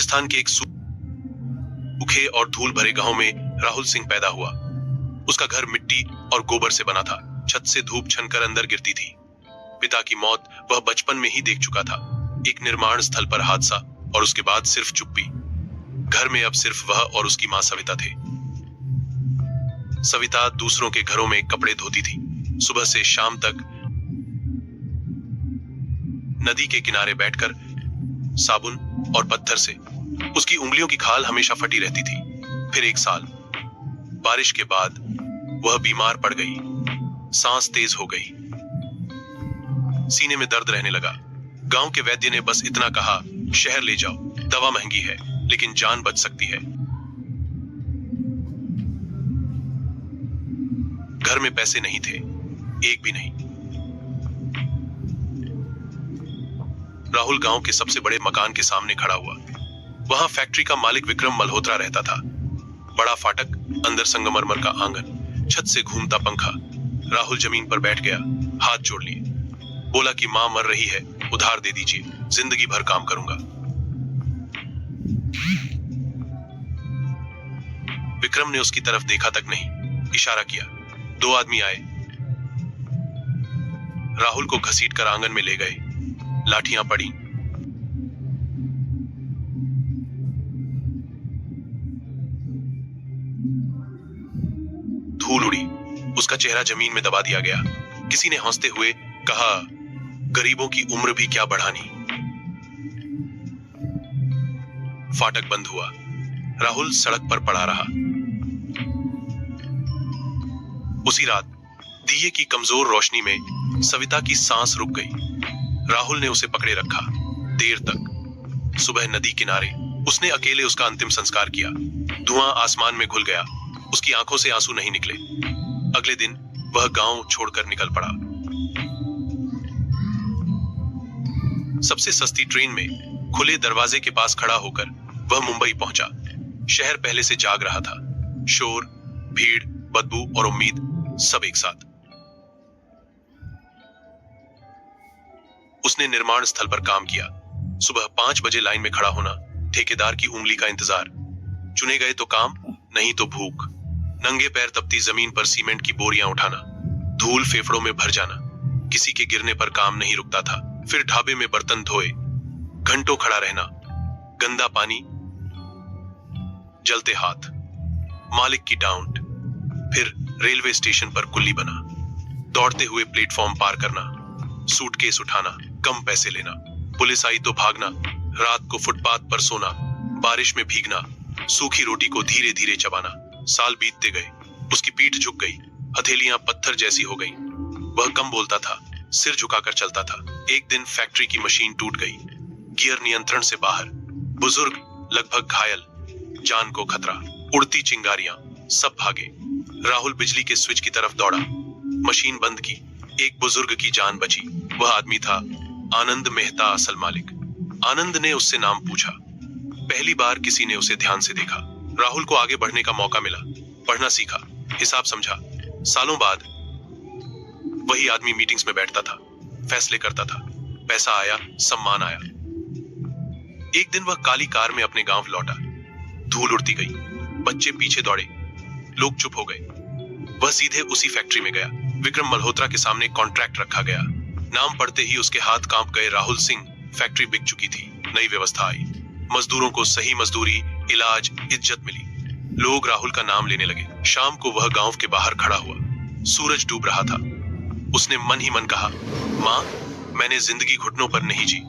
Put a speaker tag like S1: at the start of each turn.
S1: राजस्थान के एक सूखे और धूल भरे गांव में राहुल सिंह पैदा हुआ। उसका घर मिट्टी और गोबर से बना था। छत से धूप छनकर अंदर गिरती थी। पिता की मौत वह बचपन में ही देख चुका था। एक निर्माण स्थल पर हादसा और उसके बाद सिर्फ चुप्पी। घर में अब सिर्फ वह और उसकी मां सविता थे। सविता दूसरों के घरों में कपड़े धोती थी। सुबह से शाम तक नदी के किनारे बैठकर साबुन और पत्थर से उसकी उंगलियों की खाल हमेशा फटी रहती थी। फिर एक साल बारिश के बाद वह बीमार पड़ गई। सांस तेज हो गई, सीने में दर्द रहने लगा। गांव के वैद्य ने बस इतना कहा, शहर ले जाओ, दवा महंगी है लेकिन जान बच सकती है। घर में पैसे नहीं थे, एक भी नहीं। राहुल गांव के सबसे बड़े मकान के सामने खड़ा हुआ। वहां फैक्ट्री का मालिक विक्रम मल्होत्रा रहता था। बड़ा फाटक, अंदर संगमरमर का आंगन, छत से घूमता पंखा। राहुल जमीन पर बैठ गया, हाथ जोड़ लिए। बोला कि मां मर रही है, उधार दे दीजिए, जिंदगी भर काम करूंगा। विक्रम ने उसकी तरफ देखा तक नहीं, इशारा किया। 2 आदमी आए, राहुल को घसीटकर आंगन में ले गए। लाठियां पड़ी। धूल उड़ी, उसका चेहरा जमीन में दबा दिया गया। किसी ने हंसते हुए कहा, गरीबों की उम्र भी क्या बढ़ानी। फाटक बंद हुआ। राहुल सड़क पर पड़ा रहा। उसी रात दिए की कमजोर रोशनी में सविता की सांस रुक गई। राहुल ने उसे पकड़े रखा देर तक। सुबह नदी किनारे उसने अकेले उसका अंतिम संस्कार किया। धुआं आसमान में घुल गया, उसकी आंखों से आंसू नहीं निकले। अगले दिन वह गांव छोड़कर निकल पड़ा। सबसे सस्ती ट्रेन में खुले दरवाजे के पास खड़ा होकर वह मुंबई पहुंचा। शहर पहले से जाग रहा था। शोर, भीड़, बदबू और उम्मीद सब एक साथ। उसने निर्माण स्थल पर काम किया। सुबह 5 बजे लाइन में खड़ा होना, ठेकेदार की उंगली का इंतजार। चुने गए तो काम, नहीं तो भूख। नंगे पैर तपती जमीन पर सीमेंट की बोरियां उठाना, धूल फेफड़ों में भर जाना। किसी के गिरने पर काम नहीं रुकता था। फिर ढाबे में बर्तन धोए, घंटों खड़ा रहना, गंदा पानी, जलते हाथ, मालिक की डांट। फिर रेलवे स्टेशन पर कुल्ली बना, दौड़ते हुए प्लेटफॉर्म पार करना, सूटकेस उठाना, कम पैसे लेना, पुलिस आई तो भागना, रात को फुटपाथ पर सोना, बारिश में भीगना, सूखी रोटी को धीरे धीरे चबाना। साल बीतते गए, उसकी पीठ झुक गई, हथेलियां पत्थर जैसी हो गई। वह कम बोलता था, सिर झुकाकर चलता था। एक दिन फैक्ट्री की मशीन टूट गई, गियर नियंत्रण से बाहर, बुजुर्ग लगभग घायल, जान को खतरा, उड़ती चिंगारियां, सब भागे। राहुल बिजली के स्विच की तरफ दौड़ा, मशीन बंद की। एक बुजुर्ग की जान बची। वह आदमी था आनंद मेहता, असल मालिक। आनंद ने उससे नाम पूछा। पहली बार किसी ने उसे ध्यान से देखा। राहुल को आगे बढ़ने का मौका मिला, पढ़ना सीखा, हिसाब समझा। सालों बाद वही आदमी मीटिंग्स में बैठता था, फैसले करता था। पैसा आया, सम्मान आया। एक दिन वह काली कार में अपने गांव लौटा। धूल उड़ती गई, बच्चे पीछे दौड़े, लोग चुप हो गए। वह सीधे उसी फैक्ट्री में गया। विक्रम मल्होत्रा के सामने कॉन्ट्रैक्ट रखा गया। नाम पढ़ते ही उसके हाथ कांप गए। राहुल सिंह। फैक्ट्री बिक चुकी थी। नई व्यवस्था आई, मजदूरों को सही मजदूरी, इलाज, इज्जत मिली। लोग राहुल का नाम लेने लगे। शाम को वह गांव के बाहर खड़ा हुआ। सूरज डूब रहा था। उसने मन ही मन कहा, मां, मैंने जिंदगी घुटनों पर नहीं जी,